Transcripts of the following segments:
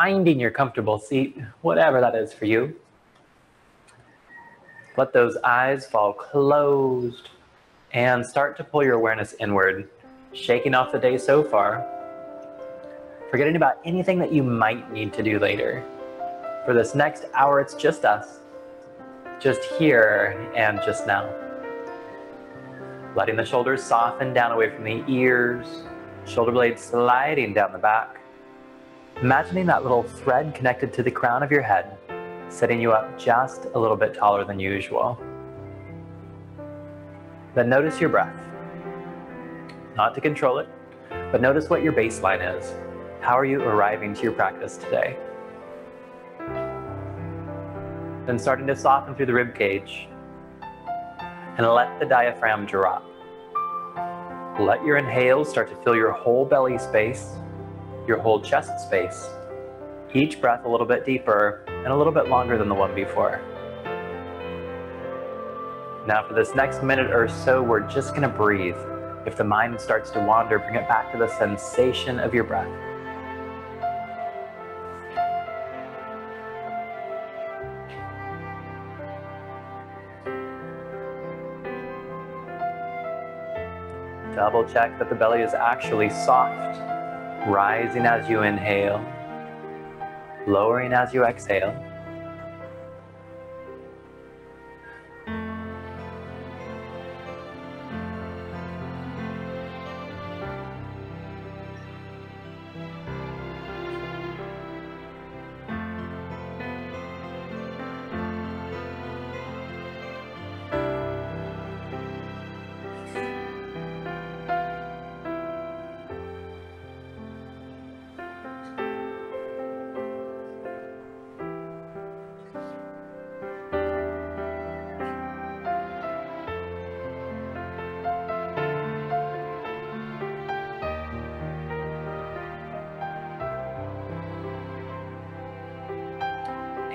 finding your comfortable seat, whatever that is for you. Let those eyes fall closed and start to pull your awareness inward, shaking off the day so far, forgetting about anything that you might need to do later. For this next hour, it's just us, just here and just now. Letting the shoulders soften down away from the ears, shoulder blades sliding down the back. Imagining that little thread connected to the crown of your head, setting you up just a little bit taller than usual. Then notice your breath. Not to control it, but notice what your baseline is. How are you arriving to your practice today? Then starting to soften through the rib cage and let the diaphragm drop. Let your inhales start to fill your whole belly space, your whole chest space. Each breath a little bit deeper and a little bit longer than the one before. Now for this next minute or so, we're just going to breathe. If the mind starts to wander, bring it back to the sensation of your breath. Double check that the belly is actually soft, rising as you inhale, lowering as you exhale.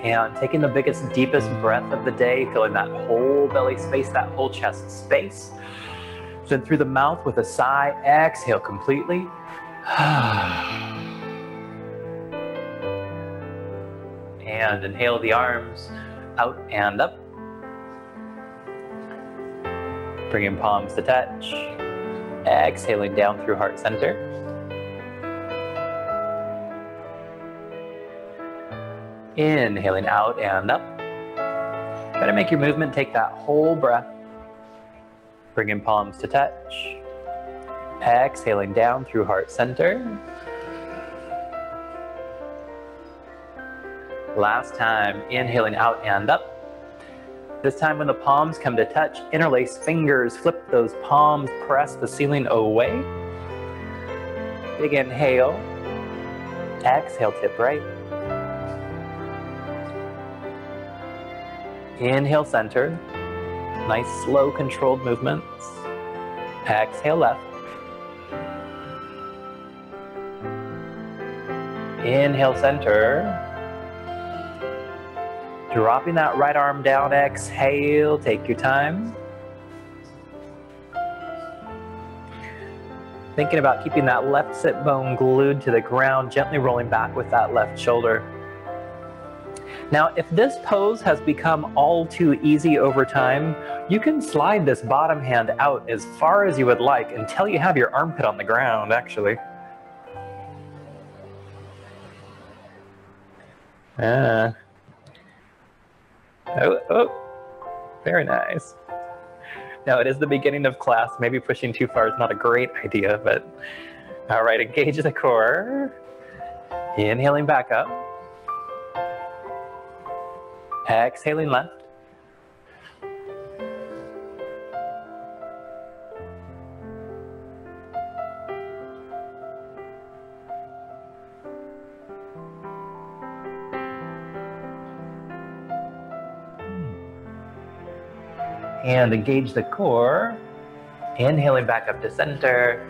And taking the biggest, deepest breath of the day, filling that whole belly space, that whole chest space. Then through the mouth with a sigh, exhale completely. And inhale the arms out and up. Bringing palms to touch. Exhaling down through heart center. Inhaling out and up. Try to make your movement take that whole breath. Bringing palms to touch. Exhaling down through heart center. Last time, inhaling out and up. This time when the palms come to touch, interlace fingers, flip those palms, press the ceiling away. Big inhale. Exhale, tip right. Inhale, center. Nice, slow, controlled movements. Exhale, left. Inhale, center. Dropping that right arm down, exhale, take your time. Thinking about keeping that left sit bone glued to the ground, gently rolling back with that left shoulder. Now, if this pose has become all too easy over time, you can slide this bottom hand out as far as you would like until you have your armpit on the ground, actually. Very nice. Now, it is the beginning of class. Maybe pushing too far is not a great idea, but all right, engage the core. Inhaling back up. Exhaling left. And engage the core. Inhaling back up to center.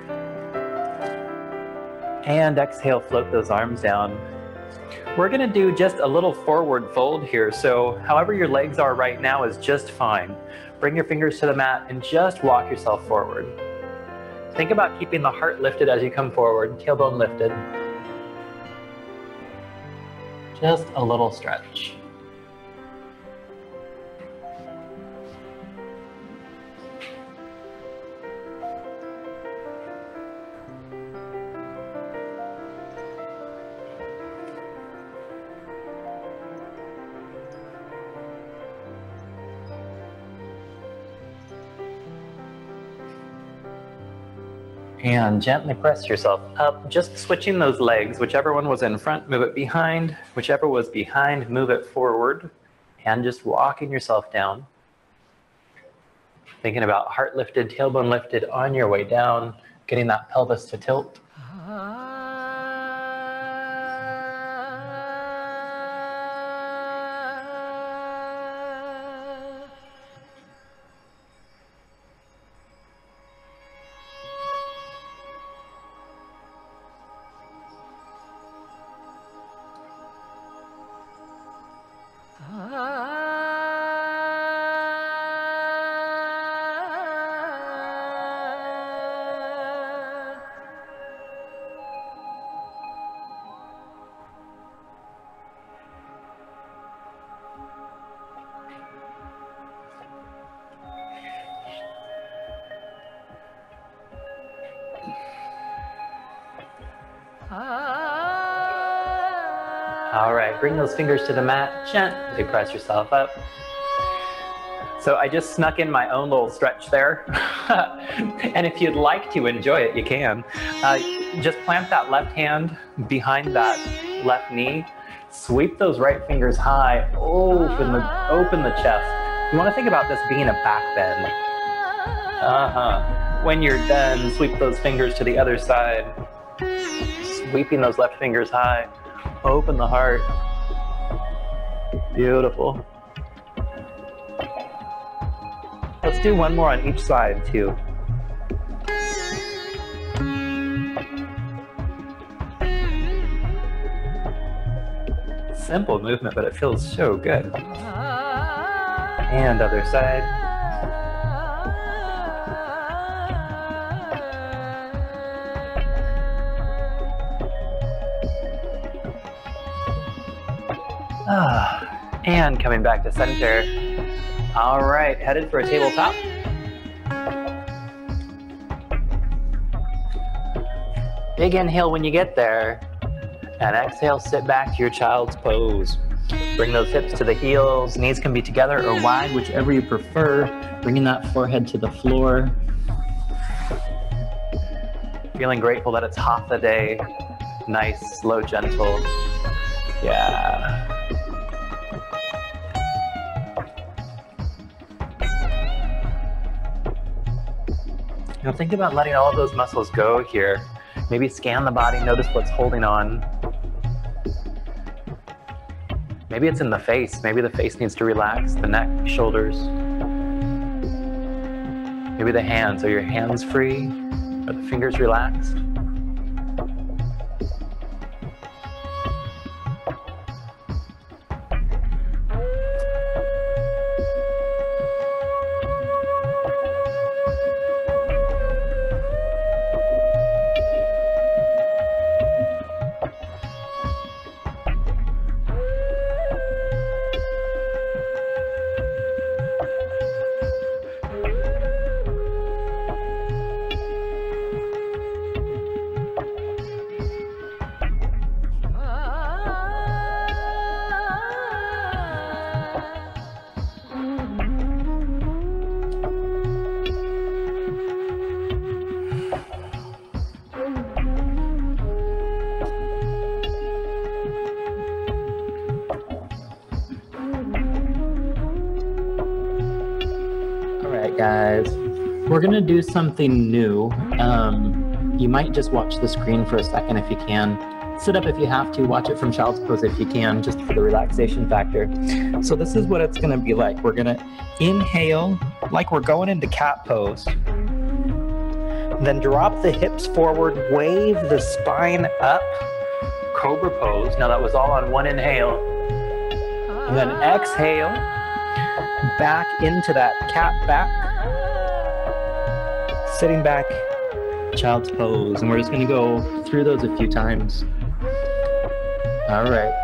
And exhale, float those arms down. We're gonna do just a little forward fold here, so however your legs are right now is just fine. Bring your fingers to the mat and just walk yourself forward. Think about keeping the heart lifted as you come forward, tailbone lifted. Just a little stretch. And gently press yourself up, just switching those legs. Whichever one was in front, move it behind. Whichever was behind, move it forward. And just walking yourself down. Thinking about heart lifted, tailbone lifted on your way down, getting that pelvis to tilt. All right, bring those fingers to the mat, gently press yourself up. So I just snuck in my own little stretch there. And if you'd like to enjoy it, you can. Just plant that left hand behind that left knee. Sweep those right fingers high, open the chest. You want to think about this being a back bend. When you're done, sweep those fingers to the other side. Sweeping those left fingers high. Open the heart. Beautiful. Let's do one more on each side too. Simple movement, but it feels so good. And other side. And coming back to center. All right, headed for a tabletop. Big inhale when you get there. And exhale, sit back to your child's pose. Bring those hips to the heels. Knees can be together or wide, whichever you prefer. Bringing that forehead to the floor. Feeling grateful that it's half the day. Nice, slow, gentle. Yeah. Now think about letting all of those muscles go here. Maybe scan the body, notice what's holding on. Maybe it's in the face. Maybe the face needs to relax, the neck, shoulders. Maybe the hands. Are your hands free? Are the fingers relaxed? Guys, we're gonna do something new. You might just watch the screen for a second if you can. Sit up if you have to, watch it from child's pose if you can, just for the relaxation factor. So this is what it's gonna be like. We're gonna inhale like we're going into cat pose. Then drop the hips forward, wave the spine up, cobra pose. Now that was all on one inhale. And then exhale, back into that cat back. Sitting back, child's pose, and we're just going to go through those a few times. All right.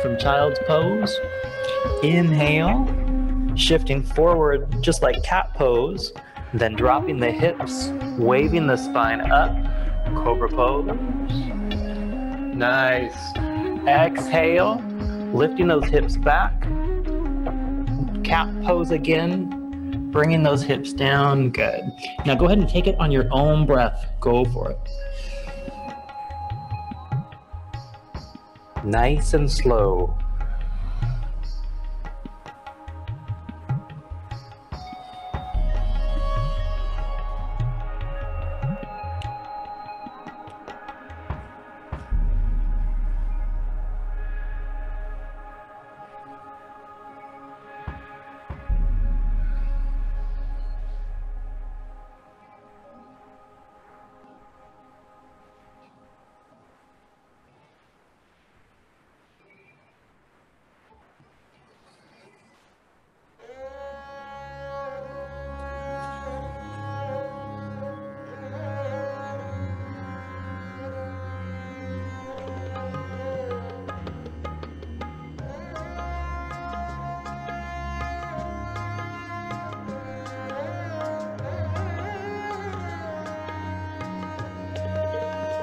from child's pose. Inhale, shifting forward just like cat pose, then dropping the hips, waving the spine up, cobra pose. Nice. Exhale, lifting those hips back. Cat pose again, bringing those hips down. Good. Now go ahead and take it on your own breath. Go for it. Nice and slow.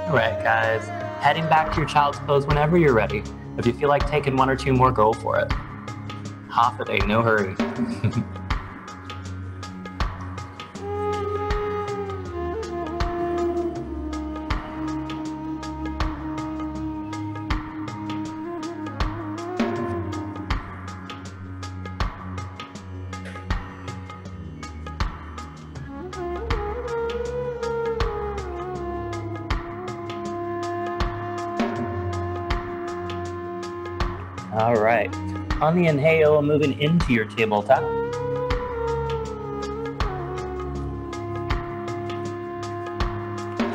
All right, guys, heading back to your child's pose whenever you're ready. If you feel like taking one or two more, go for it. Half a day, no hurry. All right, on the inhale, moving into your tabletop.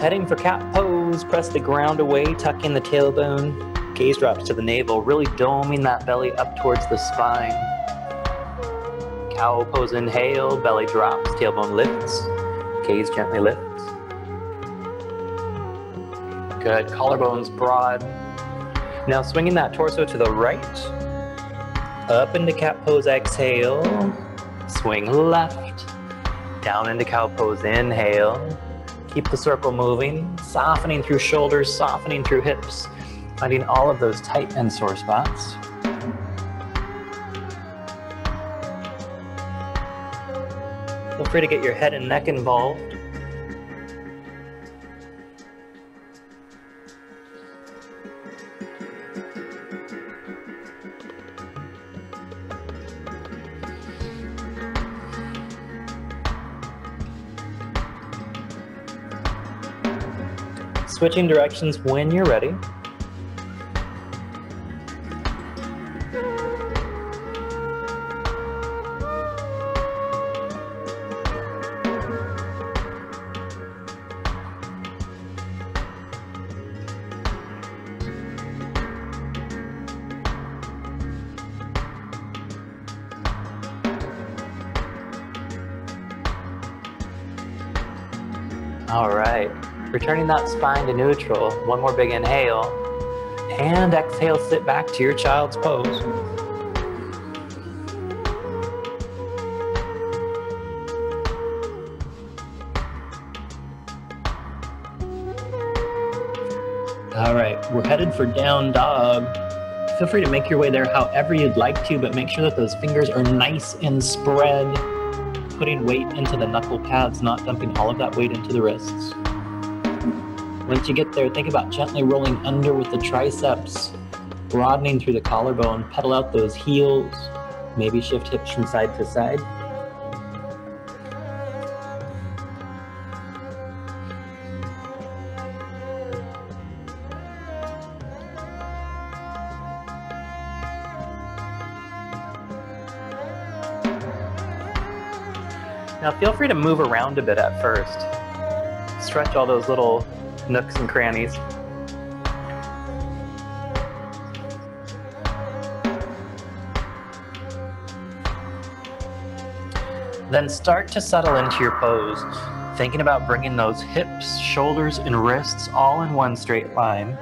Heading for cat pose, press the ground away, tuck in the tailbone, gaze drops to the navel, really doming that belly up towards the spine. Cow pose, inhale, belly drops, tailbone lifts, gaze gently lifts. Good, collarbones broad. Now swinging that torso to the right, up into cat pose, exhale, swing left, down into cow pose, inhale, keep the circle moving, softening through shoulders, softening through hips, finding all of those tight and sore spots. Feel free to get your head and neck involved. Switching directions when you're ready. All right. Returning that spine to neutral. One more big inhale. And exhale, sit back to your child's pose. All right, we're headed for down dog. Feel free to make your way there however you'd like to, but make sure that those fingers are nice and spread. Putting weight into the knuckle pads, not dumping all of that weight into the wrists. Once you get there, think about gently rolling under with the triceps, broadening through the collarbone, pedal out those heels, maybe shift hips from side to side. Now feel free to move around a bit at first. Stretch all those little nooks and crannies. Then start to settle into your pose, thinking about bringing those hips, shoulders, and wrists all in one straight line.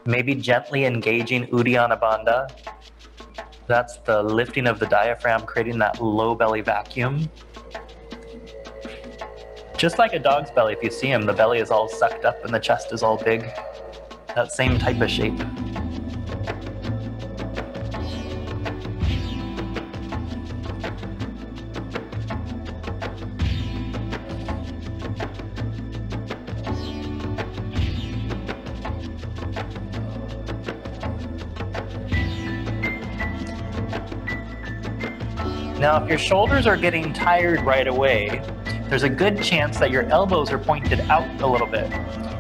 Maybe gently engaging Uddiyana Bandha. That's the lifting of the diaphragm, creating that low belly vacuum. Just like a dog's belly, if you see him, the belly is all sucked up and the chest is all big. That same type of shape. Now, if your shoulders are getting tired right away, there's a good chance that your elbows are pointed out a little bit.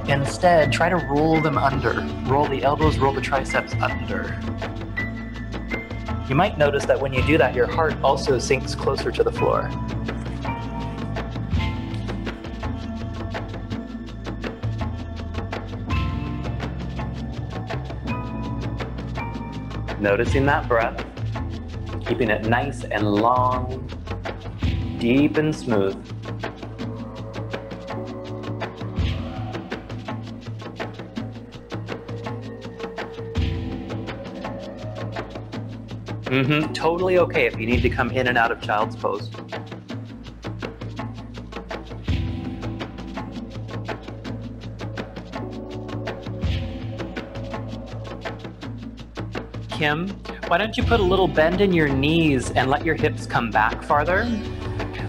Instead, try to roll them under. Roll the elbows, roll the triceps under. You might notice that when you do that, your heart also sinks closer to the floor. Noticing that breath, keeping it nice and long, deep and smooth. Totally okay if you need to come in and out of child's pose. Kim, why don't you put a little bend in your knees and let your hips come back farther?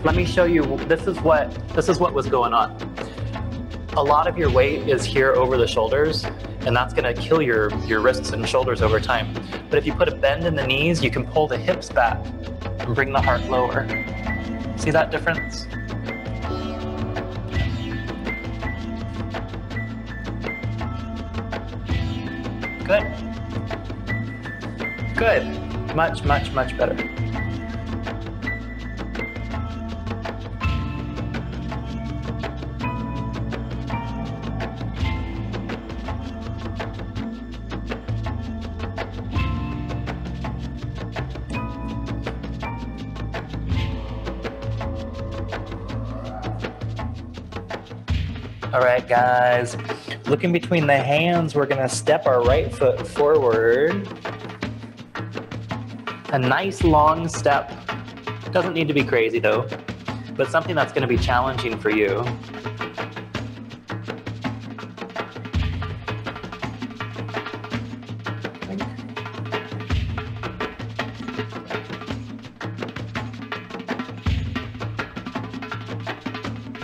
Let me show you, this is what was going on. A lot of your weight is here over the shoulders, and that's gonna kill your wrists and shoulders over time. But if you put a bend in the knees, you can pull the hips back and bring the heart lower. See that difference? Good. Good. Much, much, much better. All right, guys, looking between the hands, we're gonna step our right foot forward. A nice long step. Doesn't need to be crazy though, but something that's gonna be challenging for you.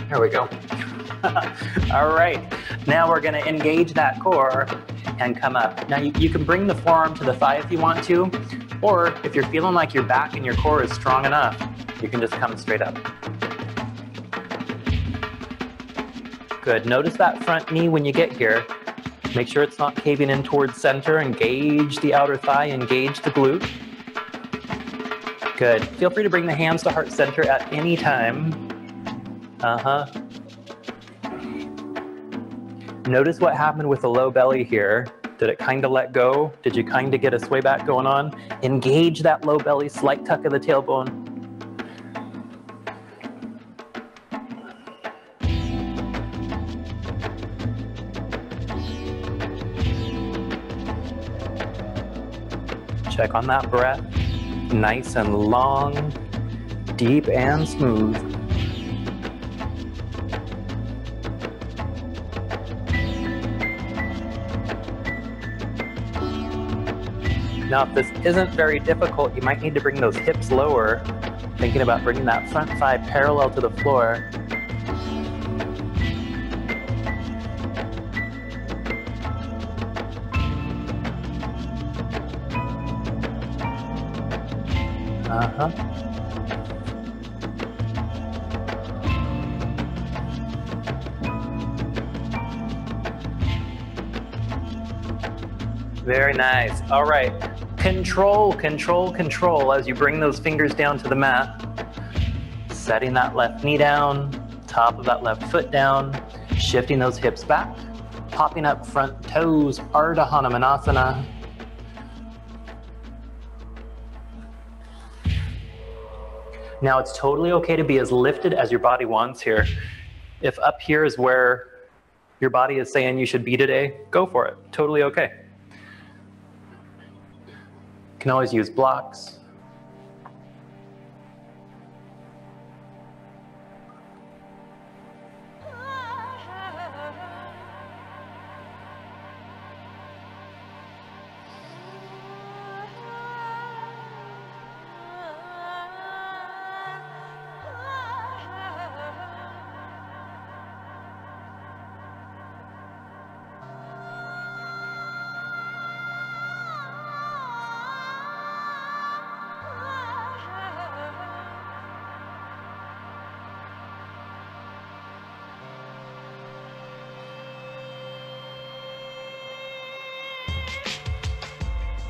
There we go. All right, now we're gonna engage that core and come up. Now you can bring the forearm to the thigh if you want to, or if you're feeling like your back and your core is strong enough, you can just come straight up. Good, notice that front knee when you get here. Make sure it's not caving in towards center. Engage the outer thigh, engage the glute. Good, feel free to bring the hands to heart center at any time. Notice what happened with the low belly here. Did it kind of let go? Did you kind of get a sway back going on? Engage that low belly, slight tuck of the tailbone. Check on that breath. Nice and long, deep and smooth. Now, if this isn't very difficult, you might need to bring those hips lower, thinking about bringing that front thigh parallel to the floor. Very nice. All right. Control, control, control as you bring those fingers down to the mat. Setting that left knee down, top of that left foot down, shifting those hips back, popping up front toes, Ardha Hanumanasana. Now it's totally okay to be as lifted as your body wants here. If up here is where your body is saying you should be today, go for it. Totally okay. can always use blocks.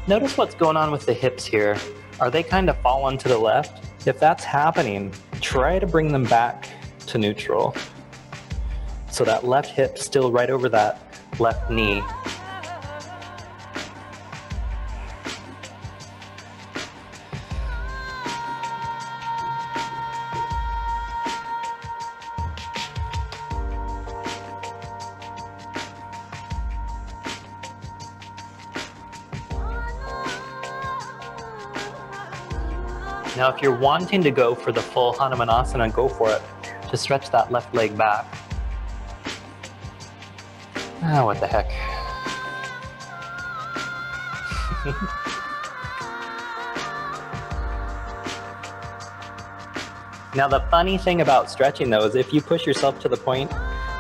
Notice what's going on with the hips here. Are they kind of fallen to the left? If that's happening, try to bring them back to neutral. So that left hip still right over that left knee. Now, if you're wanting to go for the full Hanumanasana, go for it. Just stretch that left leg back. Ah, what the heck. Now, the funny thing about stretching, though, is if you push yourself to the point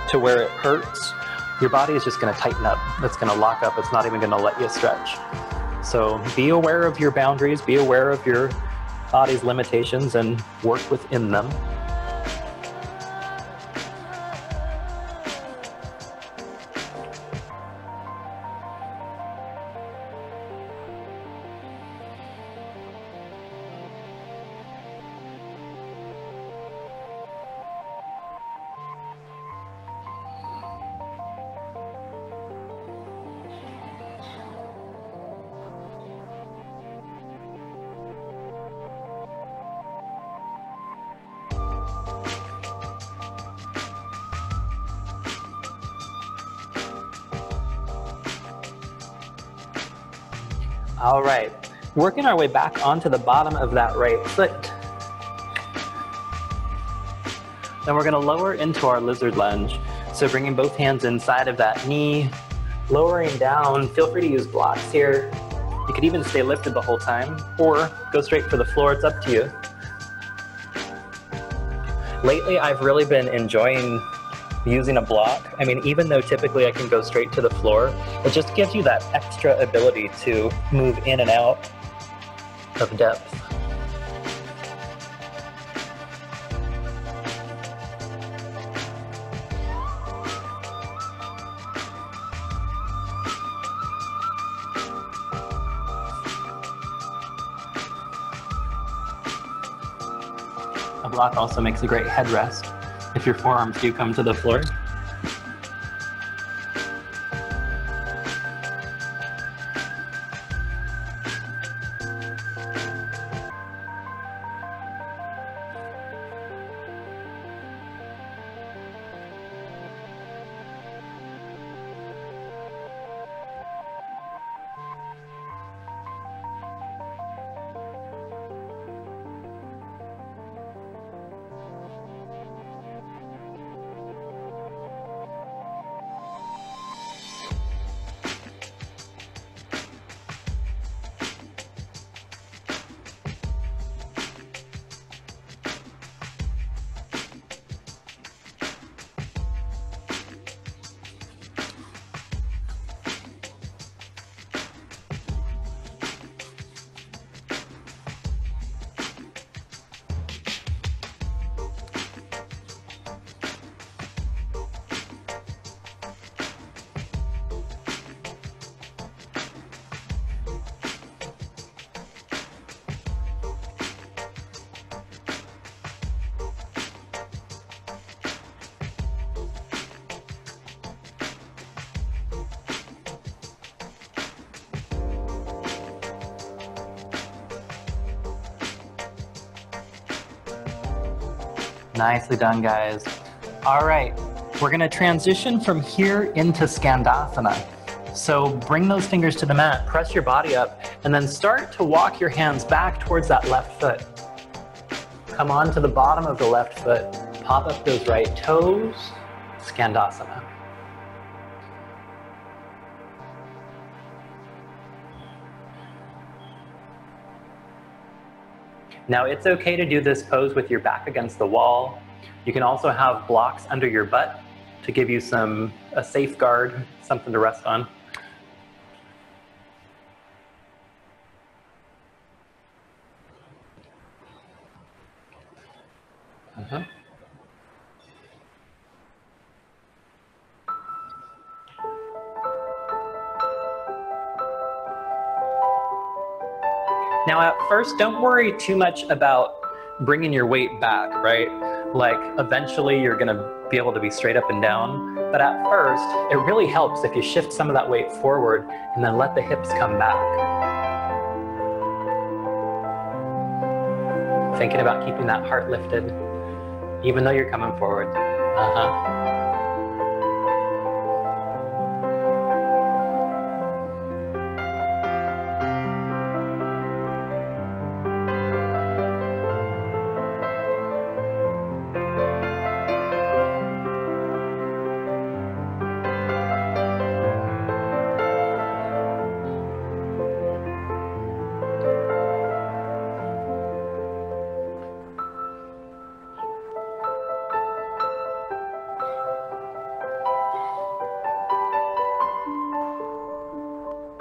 to where it hurts, your body is just going to tighten up. It's going to lock up. It's not even going to let you stretch. So be aware of your boundaries. Be aware of your body's limitations and work within them. All right, working our way back onto the bottom of that right foot. Then we're gonna lower into our lizard lunge. So bringing both hands inside of that knee, lowering down. Feel free to use blocks here. You could even stay lifted the whole time or go straight for the floor, it's up to you. Lately, I've really been enjoying using a block. I mean, even though typically I can go straight to the floor, it just gives you that extra ability to move in and out of depth. A block also makes a great headrest if your forearms do come to the floor. Nicely done, guys. All right, we're gonna transition from here into Skandasana. So bring those fingers to the mat, press your body up, And then start to walk your hands back towards that left foot. Come on to the bottom of the left foot. Pop up those right toes. Skandasana. Now it's okay to do this pose with your back against the wall. You can also have blocks under your butt to give you a safeguard, something to rest on. Now at first, don't worry too much about bringing your weight back, right? Like eventually you're gonna be able to be straight up and down, but at first, it really helps if you shift some of that weight forward and then let the hips come back. Thinking about keeping that heart lifted, even though you're coming forward.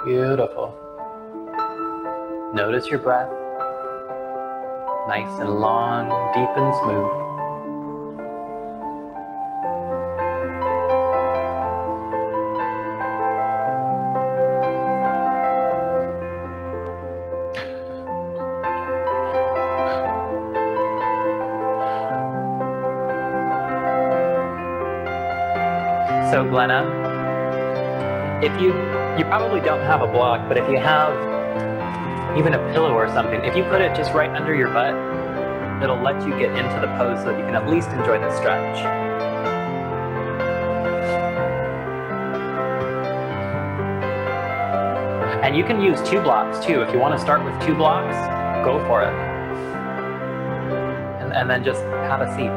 Beautiful. Notice your breath. Nice and long, deep and smooth. So Glenna, if you probably don't have a block, but if you have even a pillow or something, if you put it just right under your butt, it'll let you get into the pose so that you can at least enjoy the stretch. And you can use 2 blocks too. If you want to start with 2 blocks, go for it. And then just have a seat.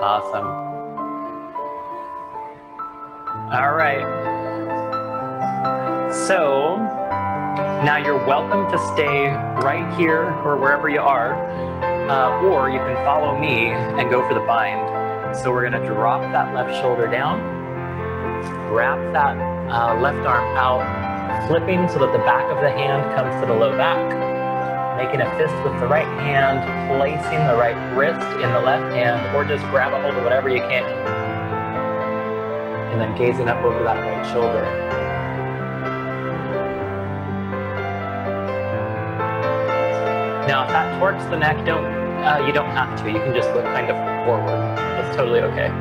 Awesome. All right. So now you're welcome to stay right here or wherever you are, or you can follow me and go for the bind. So we're going to drop that left shoulder down, wrap that left arm out, flipping so that the back of the hand comes to the low back. Making a fist with the right hand, placing the right wrist in the left hand, or just grab a hold of whatever you can. And then gazing up over that right shoulder. Now, if that torques the neck, you don't have to. You can just look kind of forward. That's totally okay.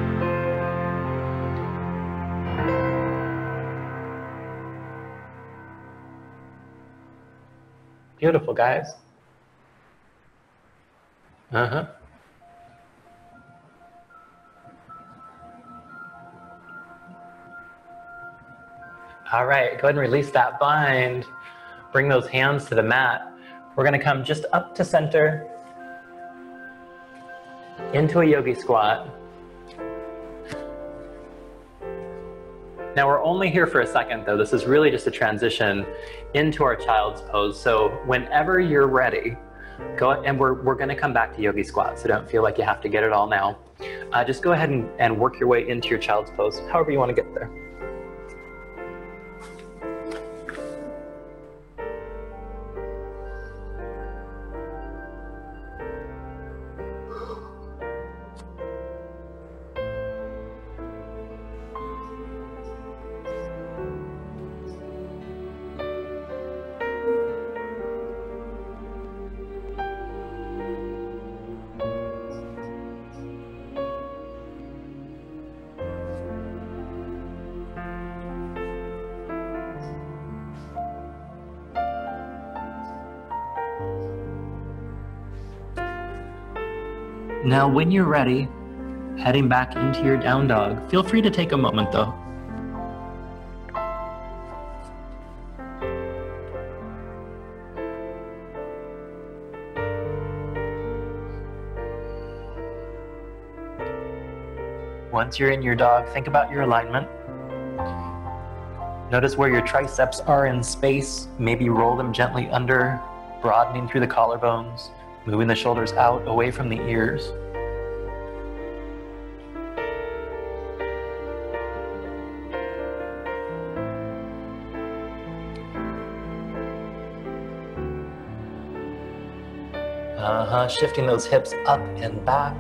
Beautiful, guys. All right, go ahead and release that bind. Bring those hands to the mat. We're gonna come just up to center, into a yogi squat. Now we're only here for a second though. This is really just a transition into our child's pose. So whenever you're ready, go and we're gonna come back to yogi squat. So don't feel like you have to get it all now. Just go ahead and work your way into your child's pose, however you wanna get there. Now, when you're ready, heading back into your down dog, feel free to take a moment though. Once you're in your dog, think about your alignment. Notice where your triceps are in space. Maybe roll them gently under, broadening through the collarbones, moving the shoulders out away from the ears. Shifting those hips up and back,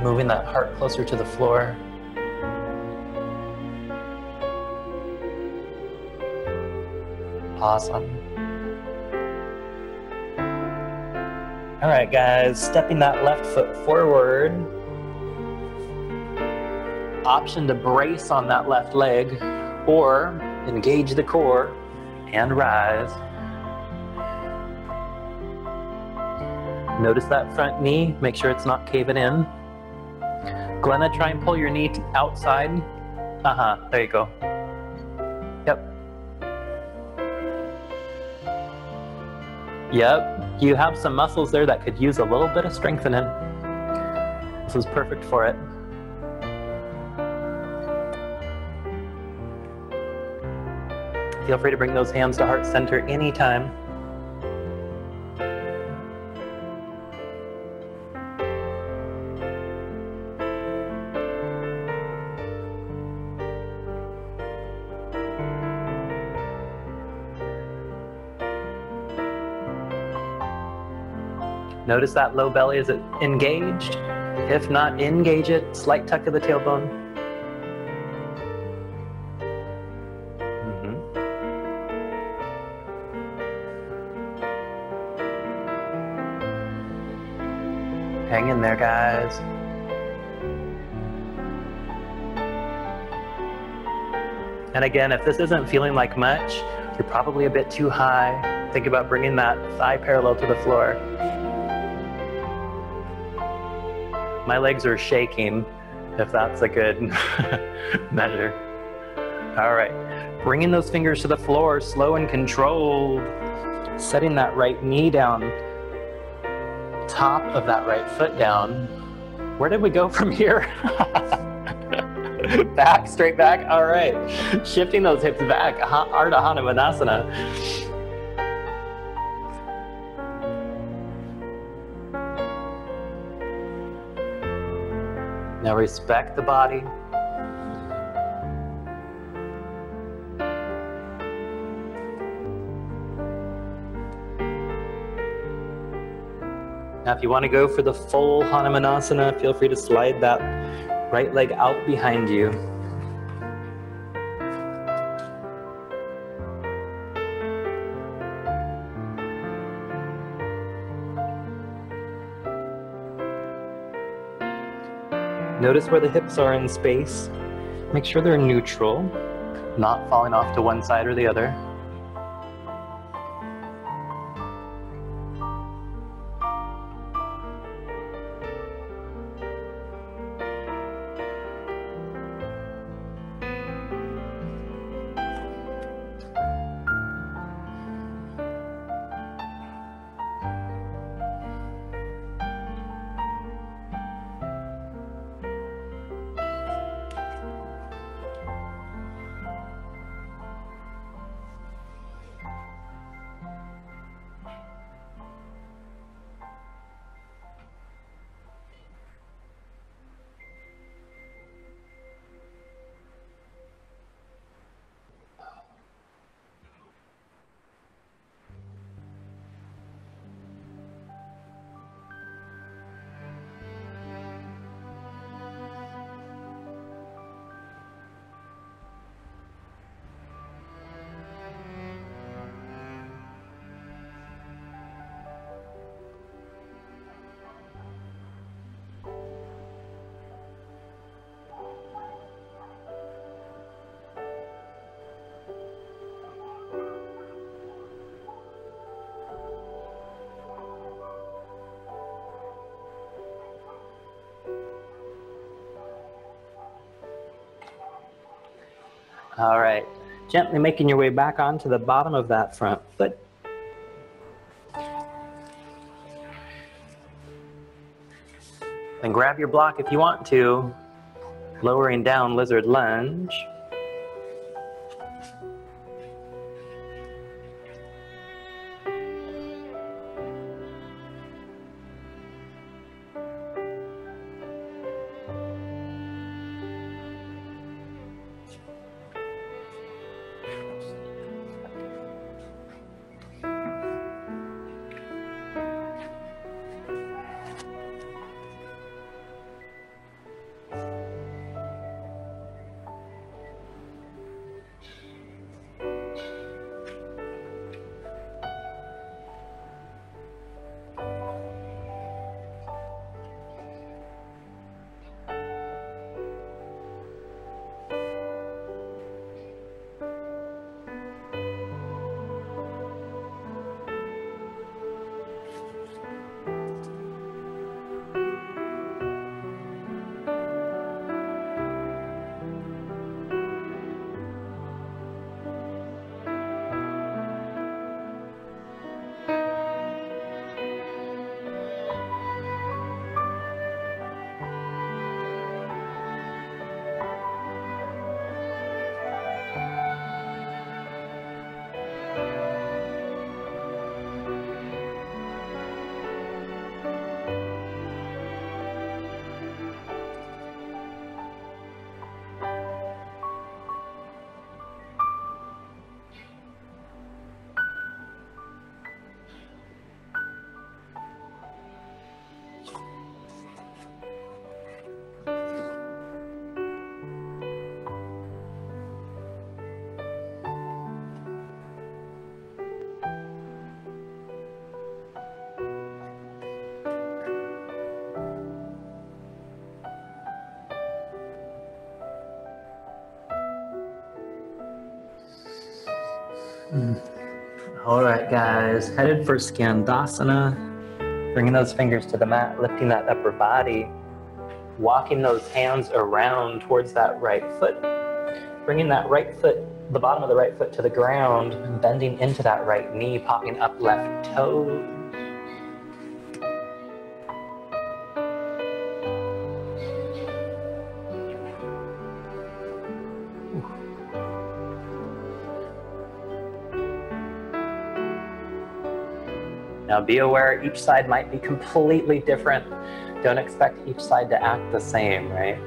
moving that heart closer to the floor. Awesome. All right, guys, stepping that left foot forward. Option to brace on that left leg or engage the core and rise. Notice that front knee, make sure it's not caving in. Glenna, try and pull your knee outside. There you go. Yep, you have some muscles there that could use a little bit of strengthening. This is perfect for it. Feel free to bring those hands to heart center anytime. Notice that low belly, is it engaged? If not, engage it. Slight tuck of the tailbone. Hang in there, guys. And again, if this isn't feeling like much, you're probably a bit too high. Think about bringing that thigh parallel to the floor. My legs are shaking, if that's a good measure. All right, bringing those fingers to the floor, slow and controlled. Setting that right knee down, top of that right foot down. Where did we go from here? Back, straight back, all right. Shifting those hips back, Ardha Hanumanasana. Now respect the body. Now if you want to go for the full Hanumanasana, feel free to slide that right leg out behind you. Notice where the hips are in space. Make sure they're neutral, not falling off to one side or the other. All right, gently making your way back onto the bottom of that front foot. And grab your block if you want to, lowering down lizard lunge. All right, guys, headed for Skandasana. Bringing those fingers to the mat, lifting that upper body, walking those hands around towards that right foot, bringing that right foot, the bottom of the right foot to the ground, and bending into that right knee, popping up left toe. Now be aware each side might be completely different. Don't expect each side to act the same, right?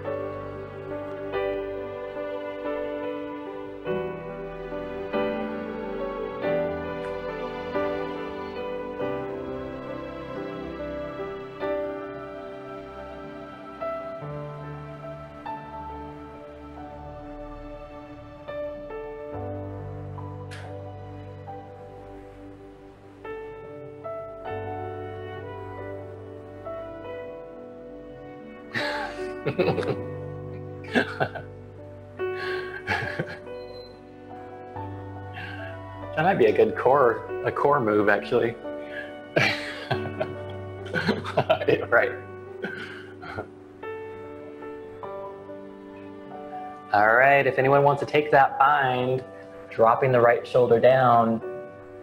That might be a good core move, actually. Right. All right, if anyone wants to take that bind, dropping the right shoulder down,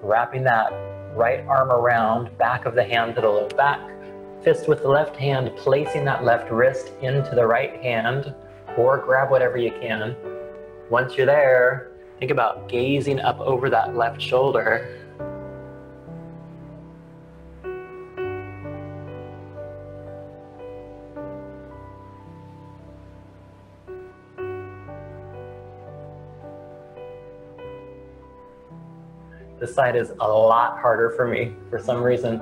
wrapping that right arm around back of the hand to the low back, fist with the left hand, placing that left wrist into the right hand, or grab whatever you can. Once you're there, think about gazing up over that left shoulder. This side is a lot harder for me for some reason.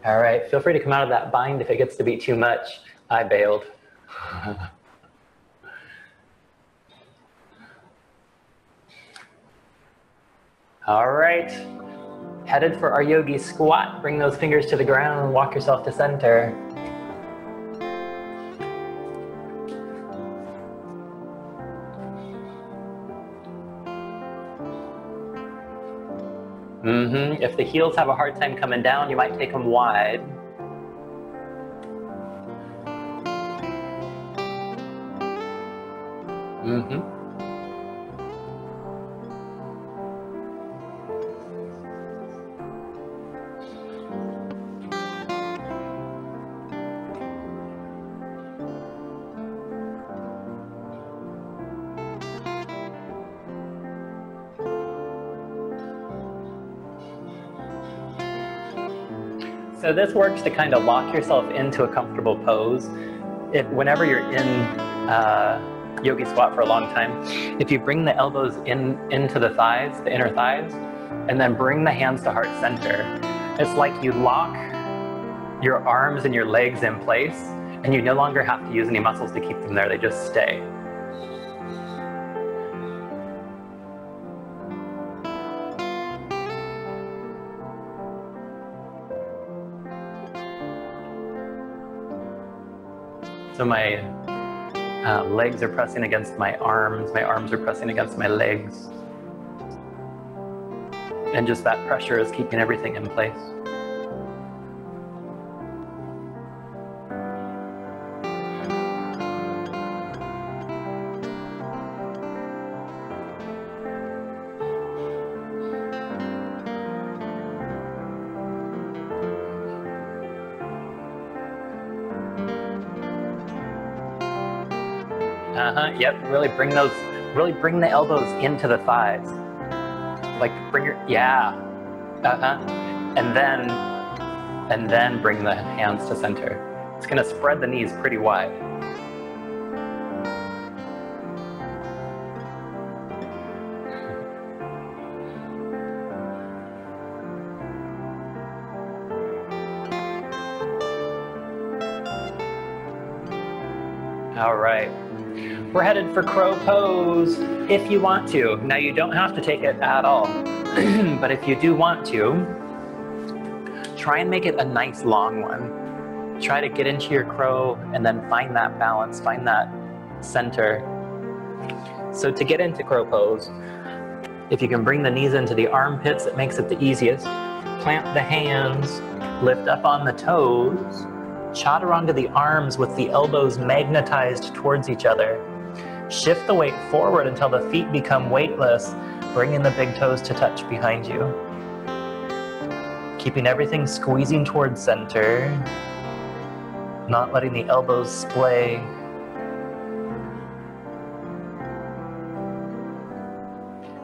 All right, feel free to come out of that bind if it gets to be too much. I bailed. All right, headed for our yogi squat. Bring those fingers to the ground and walk yourself to center. If the heels have a hard time coming down, you might take them wide. Mm-hmm. So this works to kind of lock yourself into a comfortable pose. Whenever you're in yogi squat for a long time, if you bring the elbows into the thighs, the inner thighs, and then bring the hands to heart center, it's like you lock your arms and your legs in place, and you no longer have to use any muscles to keep them there, they just stay. So my legs are pressing against my arms are pressing against my legs. And just that pressure is keeping everything in place. Yep, really bring the elbows into the thighs. Like yeah. And then bring the hands to center. It's gonna spread the knees pretty wide. All right. We're headed for crow pose if you want to. Now you don't have to take it at all, but if you do want to, try and make it a nice long one. Try to get into your crow and then find that balance, find that center. So to get into crow pose, if you can bring the knees into the armpits, it makes it the easiest. Plant the hands, lift up on the toes, chaturanga the arms with the elbows magnetized towards each other. Shift the weight forward until the feet become weightless, bringing the big toes to touch behind you. Keeping everything squeezing towards center, not letting the elbows splay.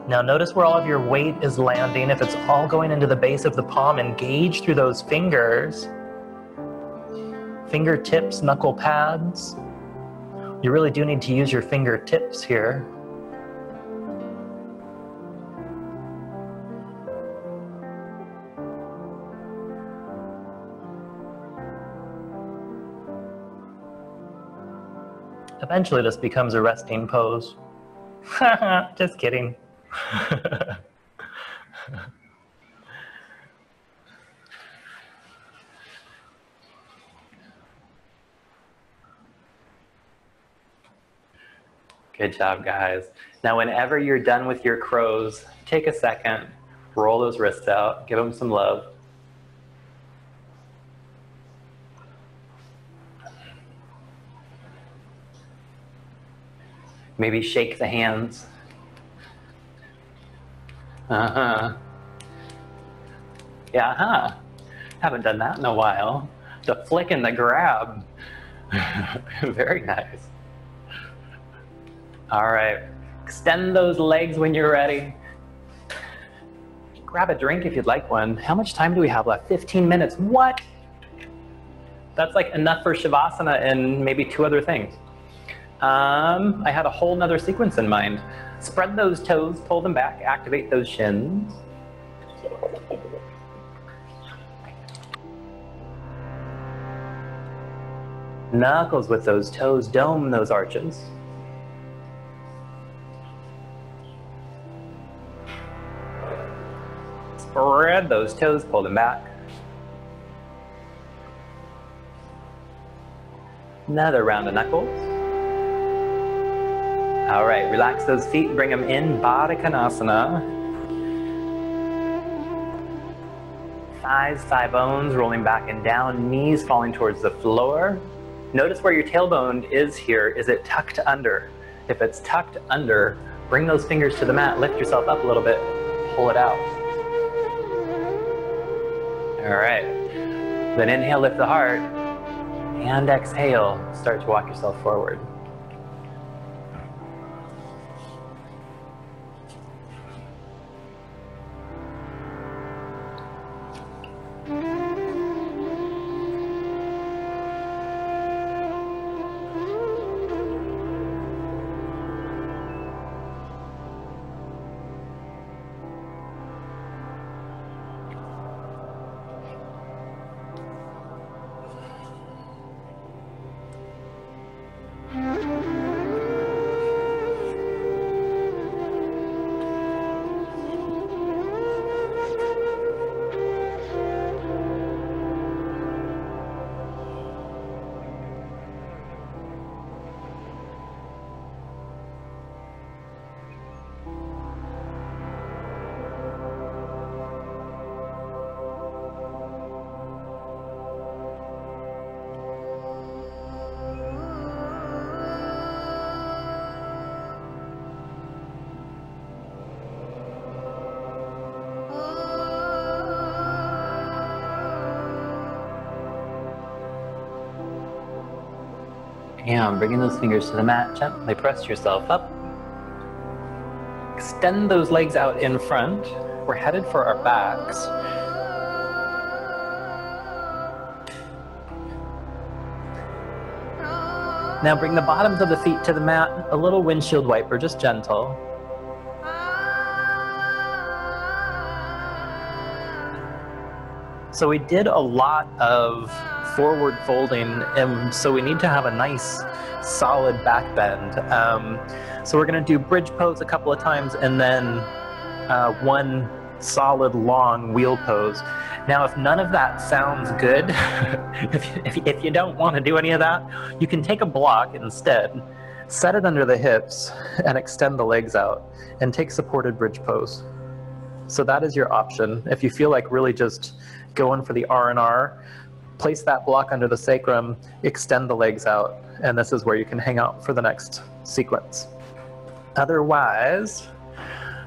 Now notice where all of your weight is landing. If it's all going into the base of the palm, engage through those fingers. Fingertips, knuckle pads. You really do need to use your fingertips here. Eventually this becomes a resting pose. Just kidding. Good job, guys. Now, whenever you're done with your crows, take a second, roll those wrists out, give them some love. Maybe shake the hands. Yeah, haven't done that in a while. The flick and the grab. Very nice. All right, extend those legs when you're ready. Grab a drink if you'd like one. How much time do we have left? 15 minutes, what? That's like enough for Shavasana and maybe 2 other things. I had a whole nother sequence in mind. Spread those toes, pull them back, activate those shins. Knuckles with those toes, dome those arches. Spread those toes, pull them back. Another round of knuckles. All right, relax those feet, bring them in, Baddha Konasana. Thighs, thigh bones rolling back and down, knees falling towards the floor. Notice where your tailbone is here. Is it tucked under? If it's tucked under, bring those fingers to the mat, lift yourself up a little bit, pull it out. All right. Then inhale, lift the heart, and exhale, start to walk yourself forward. And bringing those fingers to the mat, gently press yourself up. Extend those legs out in front. We're headed for our backs. Now bring the bottoms of the feet to the mat, a little windshield wiper, just gentle. So we did a lot of forward folding, and so we need to have a nice solid back bend. So we're going to do bridge pose a couple of times and then one solid long wheel pose. Now if none of that sounds good, if you don't want to do any of that, you can take a block instead, set it under the hips and extend the legs out and take supported bridge pose. So that is your option. If you feel like really just going for the R&R, place that block under the sacrum, extend the legs out, and this is where you can hang out for the next sequence. Otherwise,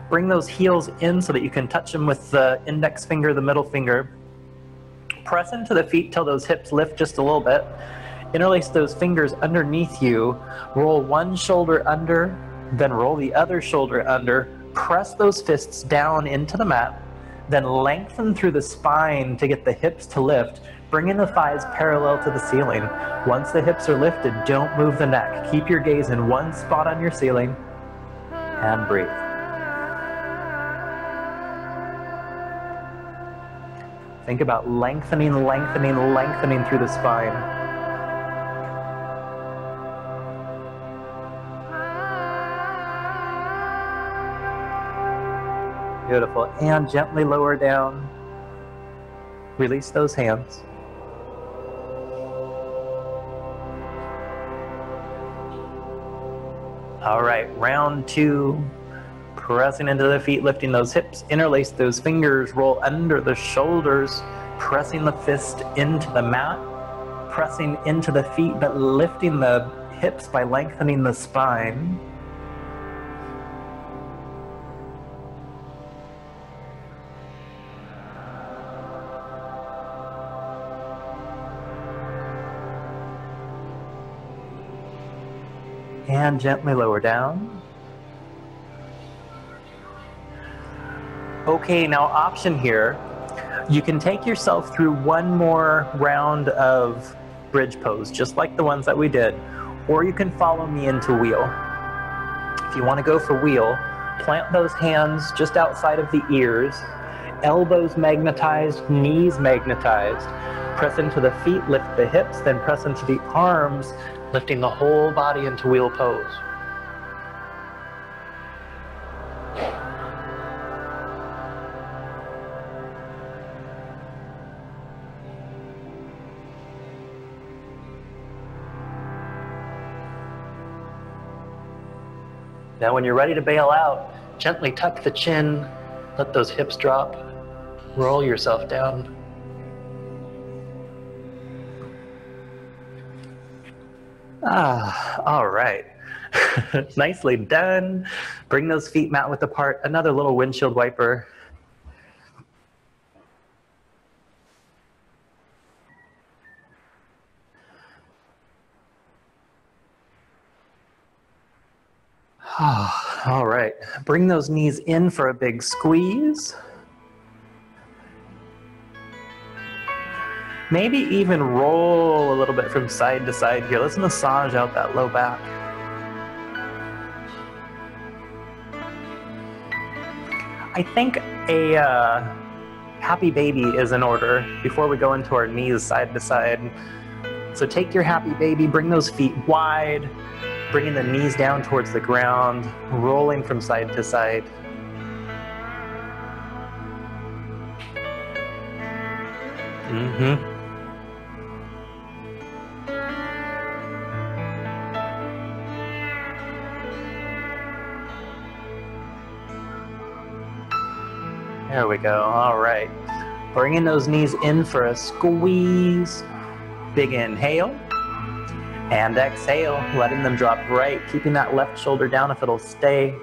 bring those heels in so that you can touch them with the index finger, the middle finger. Press into the feet till those hips lift just a little bit. Interlace those fingers underneath you. Roll one shoulder under, then roll the other shoulder under. Press those fists down into the mat, then lengthen through the spine to get the hips to lift. Bring in the thighs parallel to the ceiling. Once the hips are lifted, don't move the neck. Keep your gaze in one spot on your ceiling and breathe. Think about lengthening, lengthening, lengthening through the spine. Beautiful. And gently lower down. Release those hands. All right, round two. Pressing into the feet, lifting those hips, interlace those fingers, roll under the shoulders, pressing the fist into the mat, pressing into the feet, but lifting the hips by lengthening the spine. And gently lower down. Okay, now option here. You can take yourself through one more round of bridge pose, just like the ones that we did, or you can follow me into wheel. If you want to go for wheel, plant those hands just outside of the ears, elbows magnetized, knees magnetized. Press into the feet, lift the hips, then press into the arms, lifting the whole body into wheel pose. Now when you're ready to bail out, gently tuck the chin, let those hips drop, roll yourself down. All right. Nicely done. Bring those feet mat width apart. Another little windshield wiper. All right, bring those knees in for a big squeeze. Maybe even roll a little bit from side to side here. Let's massage out that low back. I think a happy baby is in order before we go into our knees side to side. So take your happy baby, bring those feet wide, bringing the knees down towards the ground, rolling from side to side. There we go. All right. Bringing those knees in for a squeeze. Big inhale. And exhale, letting them drop right, keeping that left shoulder down if it'll stay.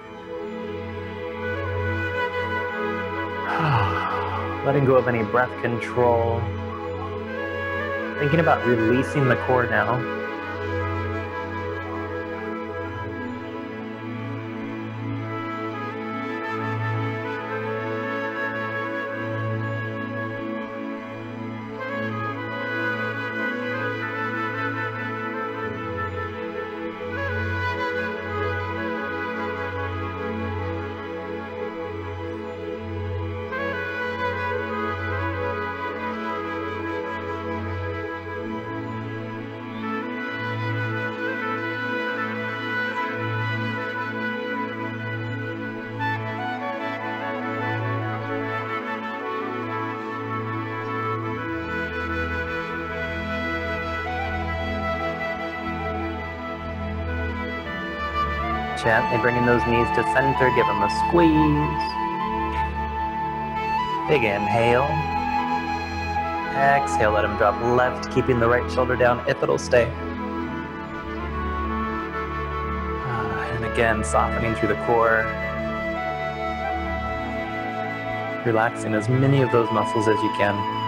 Letting go of any breath control. Thinking about releasing the core now. Gently bringing those knees to center, give them a squeeze. Big inhale. Exhale, let them drop left, keeping the right shoulder down if it'll stay. And again, softening through the core. Relaxing as many of those muscles as you can.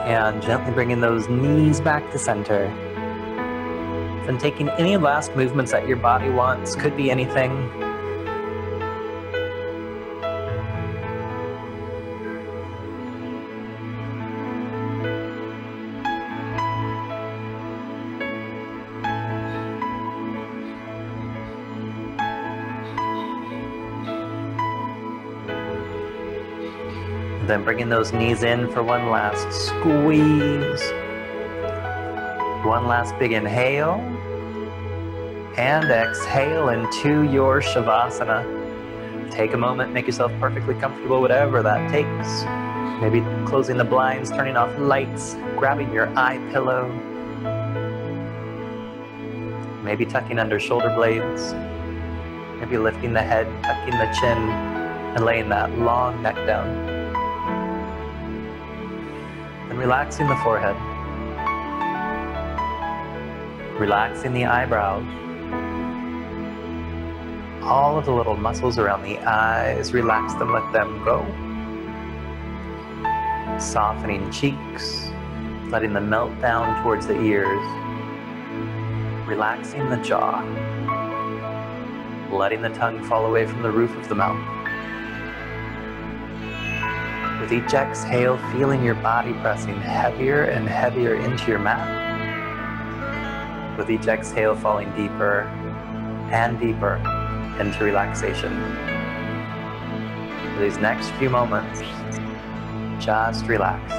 And gently bringing those knees back to center. Then taking any last movements that your body wants, could be anything. Then bringing those knees in for one last squeeze. One last big inhale. And exhale into your Shavasana. Take a moment, make yourself perfectly comfortable, whatever that takes. Maybe closing the blinds, turning off lights, grabbing your eye pillow. Maybe tucking under shoulder blades. Maybe lifting the head, tucking the chin, and laying that long neck down. And relaxing the forehead. Relaxing the eyebrows. All of the little muscles around the eyes, relax them, let them go. Softening cheeks, letting them melt down towards the ears. Relaxing the jaw. Letting the tongue fall away from the roof of the mouth. With each exhale, feeling your body pressing heavier and heavier into your mat. With each exhale, falling deeper and deeper into relaxation. For these next few moments, just relax.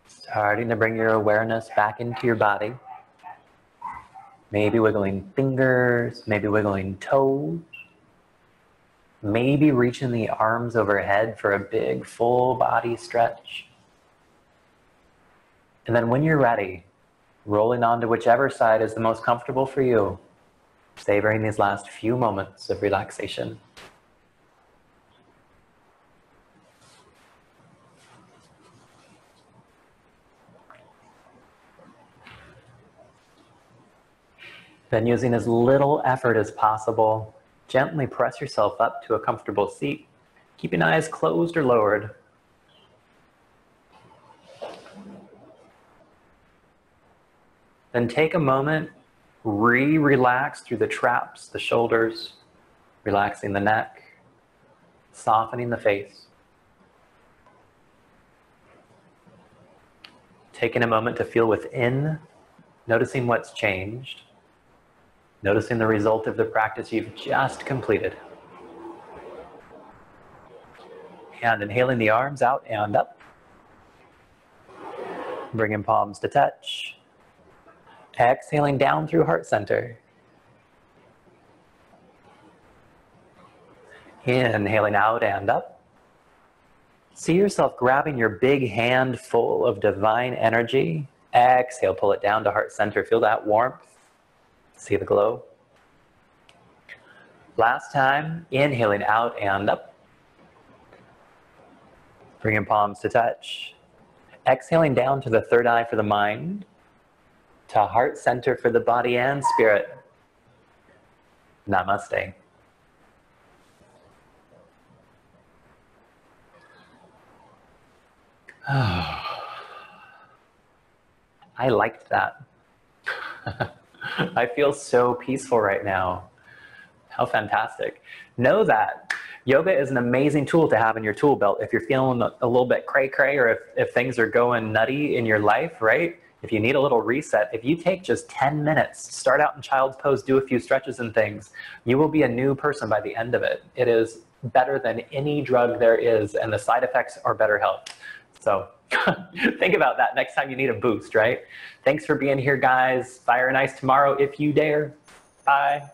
Starting to bring your awareness back into your body. Maybe wiggling fingers, maybe wiggling toes. Maybe reaching the arms overhead for a big full body stretch. And then when you're ready, rolling onto whichever side is the most comfortable for you, savoring these last few moments of relaxation. Then using as little effort as possible, gently press yourself up to a comfortable seat, keeping eyes closed or lowered. Then take a moment, relax through the traps, the shoulders, relaxing the neck, softening the face. Taking a moment to feel within, noticing what's changed. Noticing the result of the practice you've just completed. And inhaling the arms out and up. Bringing palms to touch. Exhaling down through heart center. Inhaling out and up. See yourself grabbing your big hand full of divine energy. Exhale, pull it down to heart center. Feel that warmth. See the glow. Last time, inhaling out and up. Bringing palms to touch. Exhaling down to the third eye for the mind. to heart center for the body and spirit. Namaste. I liked that. I feel so peaceful right now. How fantastic. Know that yoga is an amazing tool to have in your tool belt if you're feeling a little bit cray-cray, or if things are going nutty in your life, right? If you need a little reset, if you take just 10 minutes, start out in child's pose, do a few stretches and things, you will be a new person by the end of it. It is better than any drug there is, and the side effects are better health. So think about that next time you need a boost, right? Thanks for being here, guys. Fire and ice tomorrow if you dare. Bye.